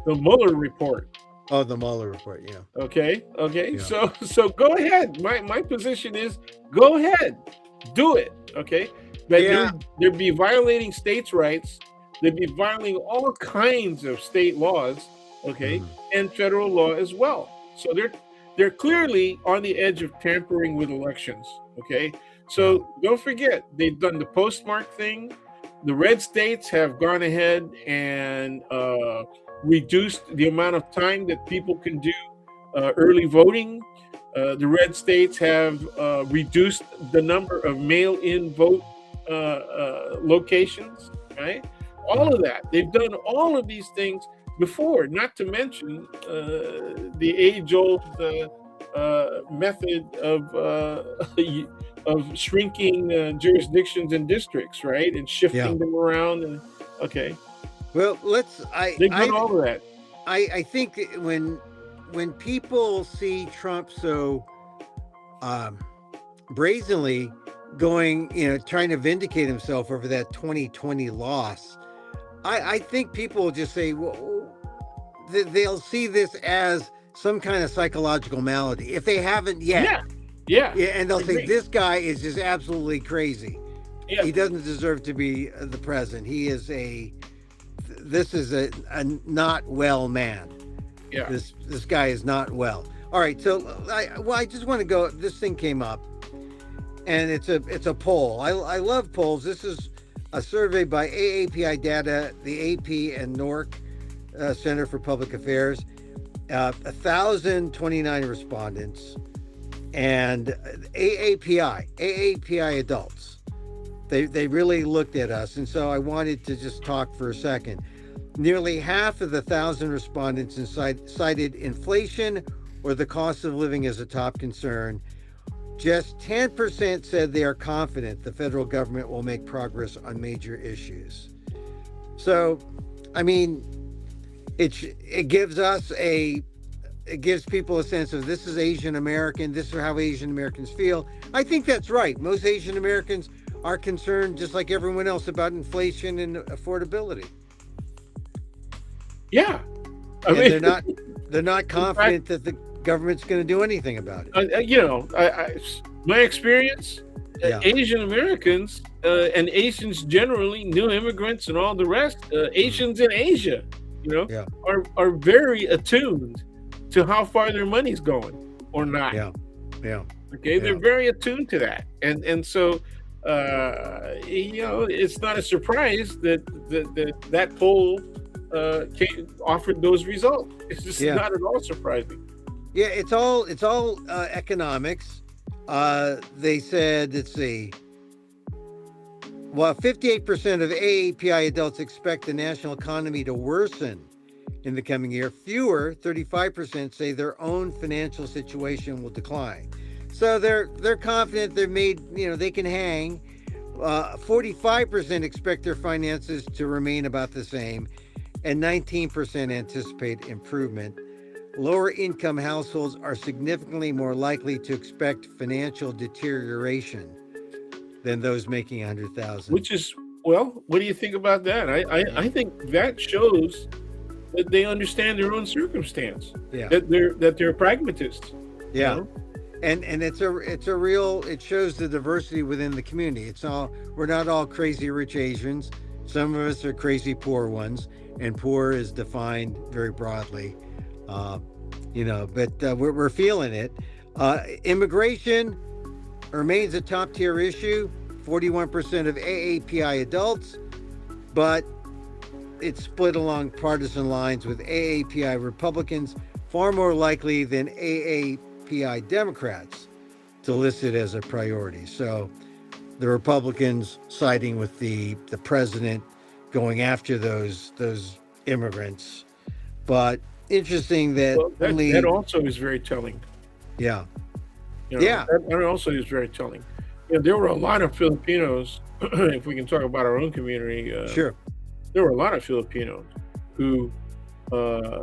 The Mueller report. Oh, the Mueller report. Yeah. Okay. Yeah. So go ahead. My position is go ahead, do it. Okay. But Yeah. they'd be violating states' rights. They'd be violating all kinds of state laws. Okay, and federal law as well. So they're clearly on the edge of tampering with elections. Okay. So don't forget, they've done the postmark thing. The red states have gone ahead and reduced the amount of time that people can do early voting. The red states have reduced the number of mail-in vote locations, right? All of that. They've done all of these things before, not to mention the age-old method of shrinking jurisdictions and districts, right, and shifting them around. And okay, Well, they've done all of that. I think when people see Trump so brazenly going, trying to vindicate himself over that 2020 loss, I think people will just say, well, they'll see this as some kind of psychological malady if they haven't yet. Yeah, And they'll say this guy is just absolutely crazy. Yeah. He doesn't deserve to be the president. This is a not well man. Yeah. This guy is not well. All right, so I just want to go. This thing came up, and it's a poll. I love polls. This is a survey by AAPI Data, the AP and NORC Center for Public Affairs. 1,029 respondents, and AAPI adults. They really looked at us, and so I wanted to just talk for a second. Nearly half of the 1,000 respondents cited inflation or the cost of living as a top concern. Just 10% said they are confident the federal government will make progress on major issues. So, I mean, it gives us it gives people a sense of this is Asian American, this is how Asian Americans feel. I think that's right. Most Asian Americans are concerned, just like everyone else, about inflation and affordability. Yeah, I And mean, they're not confident that the government's going to do anything about it. my experience, Yeah. Asian Americans and Asians generally, new immigrants and all the rest, Asians in Asia, Yeah. are very attuned to how far their money's going or not. Yeah. Yeah. Okay, they're very attuned to that, and so it's not a surprise that poll offered those results. It's just not at all surprising. Yeah, it's all economics. They said, let's see. While 58% of AAPI adults expect the national economy to worsen in the coming year, fewer, 35%, say their own financial situation will decline. So they're confident they can hang. 45% expect their finances to remain about the same, and 19% anticipate improvement. Lower income households are significantly more likely to expect financial deterioration than those making 100,000. Which is, well, what do you think about that? I think that shows that they understand their own circumstance. Yeah. That they're pragmatists. Yeah. You know? And it shows the diversity within the community. We're not all crazy rich Asians. Some of us are crazy poor ones, and poor is defined very broadly. But we're feeling it. Immigration remains a top tier issue. 41% of AAPI adults, but it's split along partisan lines, with AAPI Republicans far more likely than AAPI Democrats to list it as a priority. So the Republicans siding with the president, going after those immigrants. But interesting that that also is very telling. Yeah. That also is very telling. There were a lot of Filipinos, if we can talk about our own community. Sure. There were a lot of Filipinos who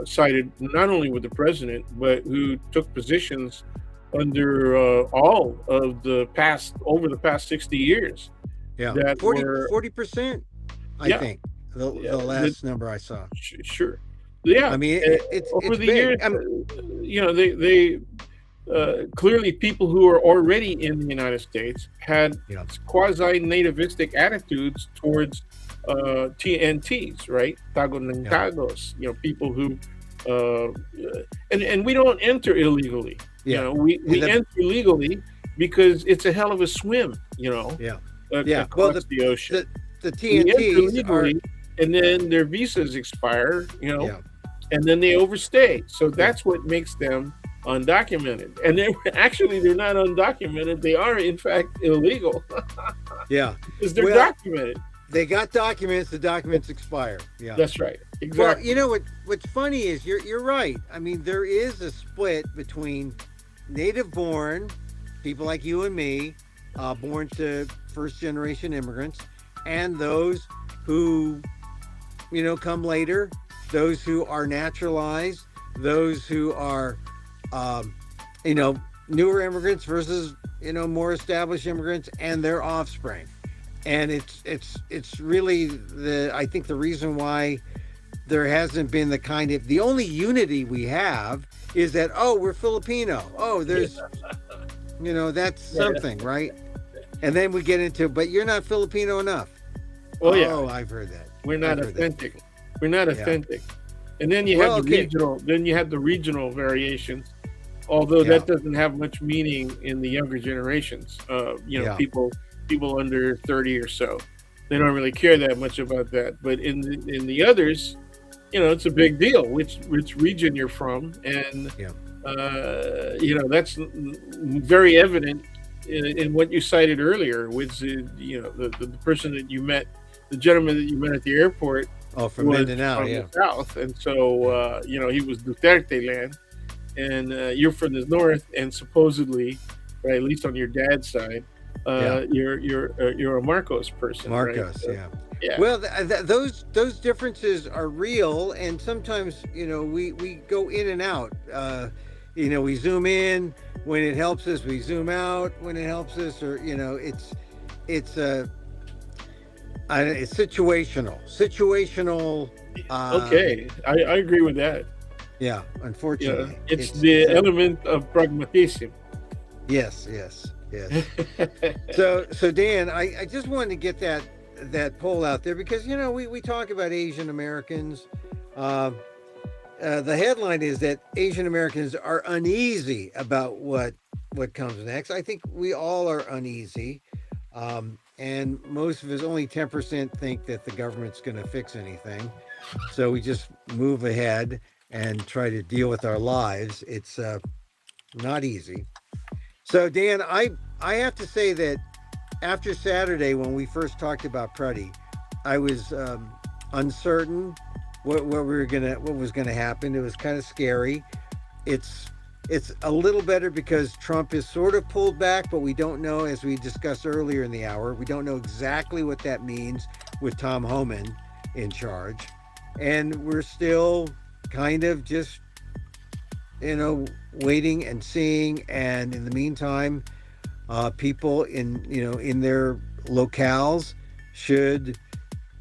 sided not only with the president, but who took positions under all of over the past 60 years. Yeah. That 40%, I think, the last number I saw. Sure. Yeah. I mean, it's over the big. years, they clearly, people who are already in the United States had quasi-nativistic attitudes towards TNTs, right? Tago ng Tagos, people who, and we don't enter illegally. Yeah. We enter legally because it's a hell of a swim, across the ocean. The TNTs are, and then their visas expire, and then they overstay. So that's what makes them undocumented. And they're not undocumented. They are, in fact, illegal. Because they're documented. They got documents. The documents expire. Yeah, that's right. Exactly. Well, what's funny is you're right. I mean, there is a split between native-born people like you and me, born to first-generation immigrants, and those who, come later, those who are naturalized, those who are, newer immigrants versus, more established immigrants and their offspring. And it's really I think the reason why there hasn't been the only unity we have is that, we're Filipino. There's, that's something, right? And then we get into, but you're not Filipino enough. I've heard that. We're not authentic. We're not authentic. And then you have the regional variations, although that doesn't have much meaning in the younger generations. People under 30 or so, they don't really care that much about that. But in the others, it's a big deal which region you're from, and that's very evident in what you cited earlier, with the person that you met, the gentleman that you met at the airport, Oh, from was Mindanao, from the yeah, south, and so yeah, he was Duterte land, and you're from the north, and supposedly, right, at least on your dad's side, yeah. you're a Marcos person, right? Marcos, So, yeah. yeah. Well, those differences are real, and sometimes we go in and out. We zoom in when it helps us, we zoom out when it helps us, or it's it's situational. Okay, I agree with that. Yeah, Yeah, unfortunately, it's it's the element of pragmatism. yes, yes, yes. So Dan, I just wanted to get that poll out there because we talk about Asian Americans. Uh, the headline is that Asian Americans are uneasy about what comes next. I think we all are uneasy, and most of us, only 10% think that the government's going to fix anything. So we just move ahead and try to deal with our lives. It's not easy. So Dan, I have to say that after Saturday, when we first talked about Pruddy, I was uncertain what was gonna happen. It was kind of scary. It's it's a little better because Trump is sort of pulled back, but we don't know, as we discussed earlier in the hour, we don't know exactly what that means with Tom Homan in charge, and we're still kind of just waiting and seeing. And in the meantime, people in their locales should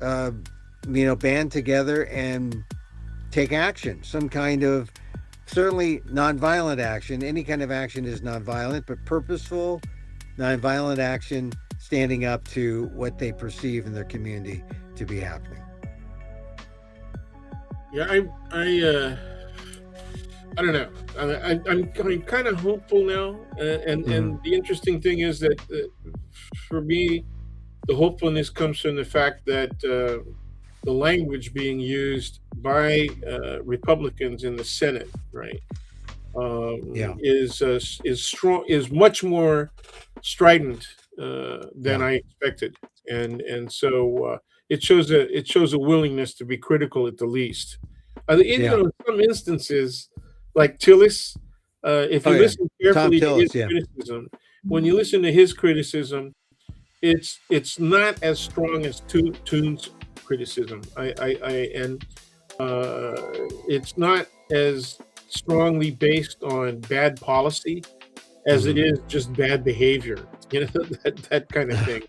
uh, band together and take action, some kind of, certainly nonviolent action. Any kind of action is nonviolent, but purposeful nonviolent action, standing up to what they perceive in their community to be happening. Yeah, I don't know. I'm kind of hopeful now, Mm-hmm. and the interesting thing is that for me, the hopefulness comes from the fact that the language being used by Republicans in the Senate, right, Yeah, is strong, is much more strident than yeah, I expected, and so it shows a willingness to be critical at the least. yeah. In some instances, like Tillis, if Oh you yeah, listen Tom carefully to his Tillis. Yeah, criticism, when you listen to his criticism, it's not as strong as Toon's criticism. And uh, it's not as strongly based on bad policy as it mm-hmm. is just bad behavior. That kind of thing,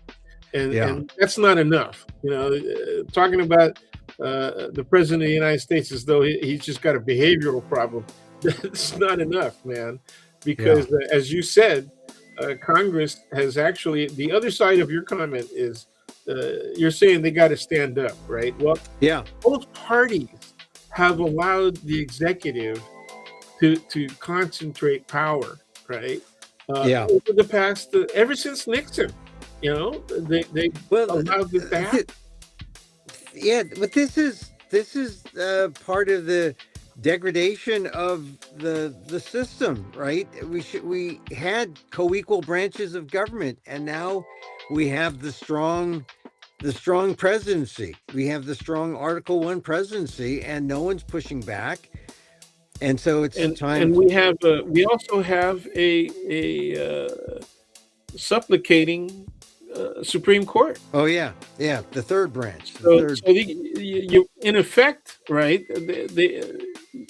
and Yeah, and that's not enough. Talking about the president of the United States as though he's just got a behavioral problem. That's not enough, man. yeah, Because as you said, Congress has actually, the other side of your comment is you're saying they got to stand up, right? Well, yeah, both parties have allowed the executive to concentrate power, right? yeah. Over the past, ever since Nixon, they Well, allowed this to happen. yeah, but this is part of the degradation of the system, right? We had co-equal branches of government, and now we have the strong presidency. We have the strong Article 1 presidency, and no one's pushing back. And so it's time. And we also have a supplicating Supreme Court. Oh yeah, yeah. The third branch, the So third. so you in effect, right?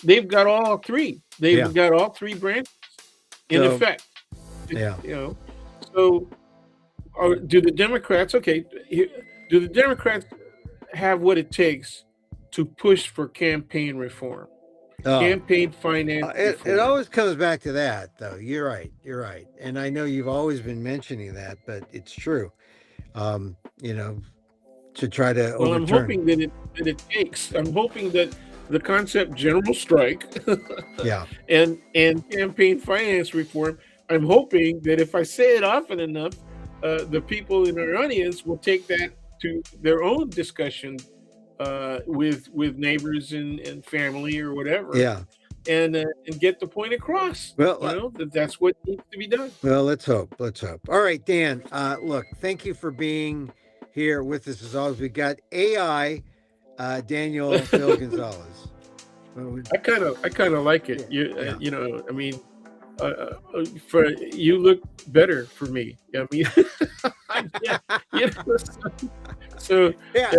They've got all three. Yeah. They've got all three branches in So effect. yeah, You know, so do the Democrats? Okay, do the Democrats have what it takes to push for campaign reform, oh, campaign finance it reform? always comes back to that, though. You're right. You're right. And I know you've always been mentioning that, but it's true. Um, you know, to try to Well, I'm overturn. hoping that it takes. I'm hoping that the concept general strike Yeah. and campaign finance reform. I'm hoping that if I say it often enough, the people in our audience will take that to their own discussion with neighbors and family or whatever, Yeah. and get the point across. Well, That's what needs to be done. well, let's hope. Let's hope. All right, Dan. Look, thank you for being here with us as always. We got AI Daniel Phil Gonzalez. I kind of like it. Yeah, yeah. You know, I mean, for you look better for me. I mean, yeah, you know, so Yeah.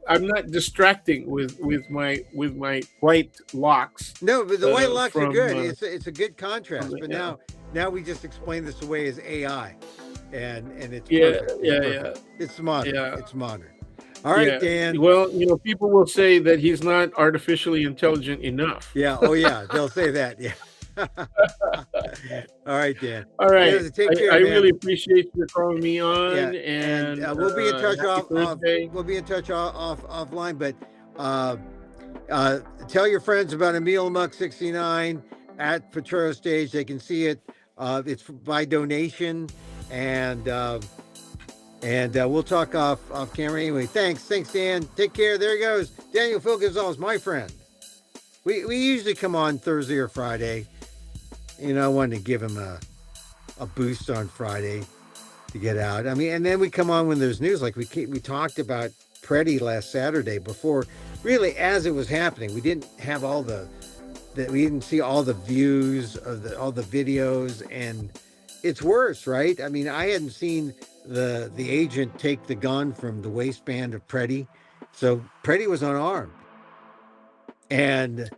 I'm not distracting with my white locks No, but the white locks are from good. It's a good contrast. But yeah, now we just explain this away as AI, and it's yeah, perfect. It's yeah, perfect. yeah, It's modern. yeah. It's modern. All right, Yeah. Dan. Well, people will say that he's not artificially intelligent enough. Yeah. Oh, yeah. They'll say that. Yeah. All right, Dan. All right. Yeah, take I care, really man. appreciate you calling me Yeah, on, and and we'll be in touch happy Thursday. we'll be in touch offline. But uh, tell your friends about Emil Amok 69 at Potrero Stage. They can see it. It's by donation, and we'll talk off camera anyway. Thanks, Dan. Take care. There he goes, Daniel Phil Gonzalez, my friend. We usually come on Thursday or Friday. I wanted to give him a boost on Friday to get out. I mean, and then we come on when there's news. Like we talked about Preddy last Saturday before, really as it was happening. We didn't have all we didn't see all the views of all the videos, and it's worse, right? I mean, I hadn't seen the agent take the gun from the waistband of Preddy, so Preddy was unarmed, and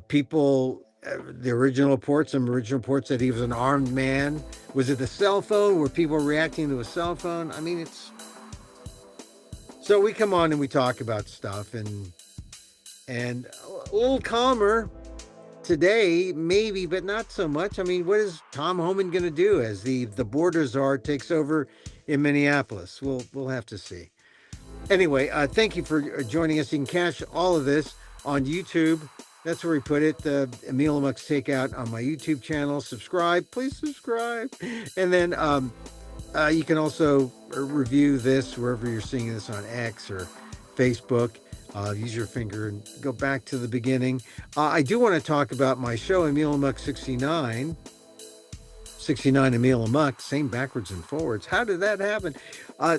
people. Some original reports said he was an armed man. Was it the cell phone? Were people reacting to a cell phone? I mean, it's so we come on and we talk about stuff, and a little calmer today, maybe, but not so much. I mean, what is Tom Homan going to do as the border czar takes over in Minneapolis? We'll have to see. Anyway, thank you for joining us. You can catch all of this on YouTube. That's where we put it. Emil Amok's Takeout on my YouTube channel. Subscribe, please subscribe, and then you can also review this wherever you're seeing this on X or Facebook. Use your finger and go back to the beginning. I do want to talk about my show, Emil Amok 69. 69 Emil Amok, same backwards and forwards. How did that happen? I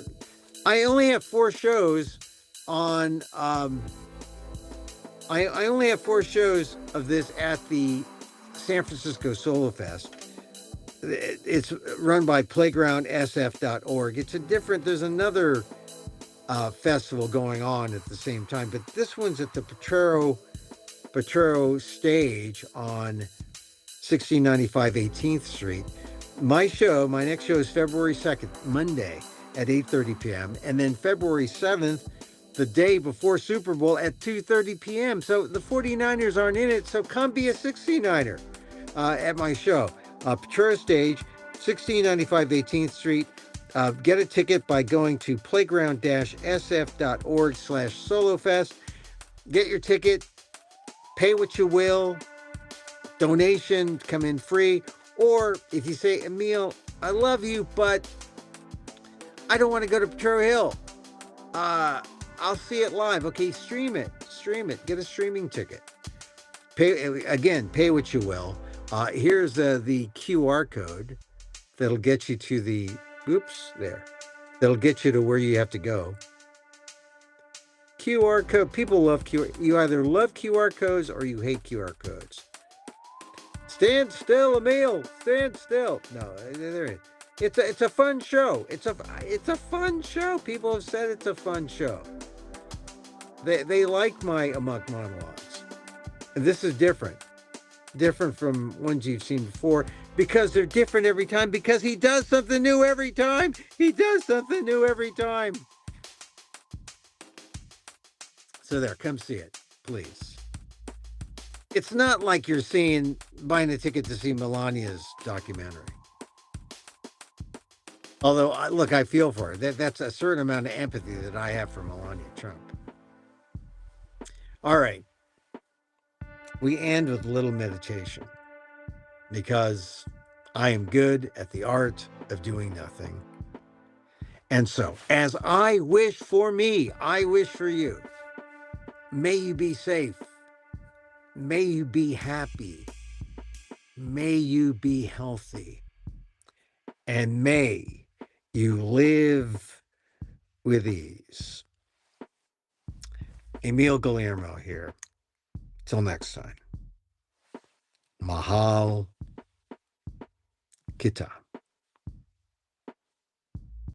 only have 4 shows on. I only have 4 shows of this at the San Francisco Solo Fest. It's run by playgroundsf.org. There's another festival going on at the same time, but this one's at the Potrero stage on 1695 18th Street. My next show is February 2nd, Monday at 8:30 p.m. And then February 7th, the day before Super Bowl at 2:30 p.m. So the 49ers aren't in it, so come be a 69er at my show. Potrero Stage, 1695 18th Street. Get a ticket by going to playground-sf.org/solofest. Get your ticket, pay what you will, donation, come in free. Or if you say, Emil, I love you, but I don't want to go to Potrero Hill. I'll see it live. Okay, stream it. Get a streaming ticket. Pay what you will. Here's the QR code that'll get you to that'll get you to where you have to go. QR code. People love QR. You either love QR codes or you hate QR codes. Stand still, Emil. Stand still. No, there it is. It's a fun show. It's a fun show. People have said it's a fun show. They like my Amok monologues. And this is different from ones you've seen before, because they're different every time, because he does something new every time. So there, come see it, please. It's not like you're buying a ticket to see Melania's documentary. Although, look, I feel for her. That's a certain amount of empathy that I have for Melania Trump. All right. We end with a little meditation, because I am good at the art of doing nothing. And so, as I wish for me, I wish for you. May you be safe. May you be happy. May you be healthy. And may you live with ease. Emil Guillermo here. Till next time. Mahal Kita.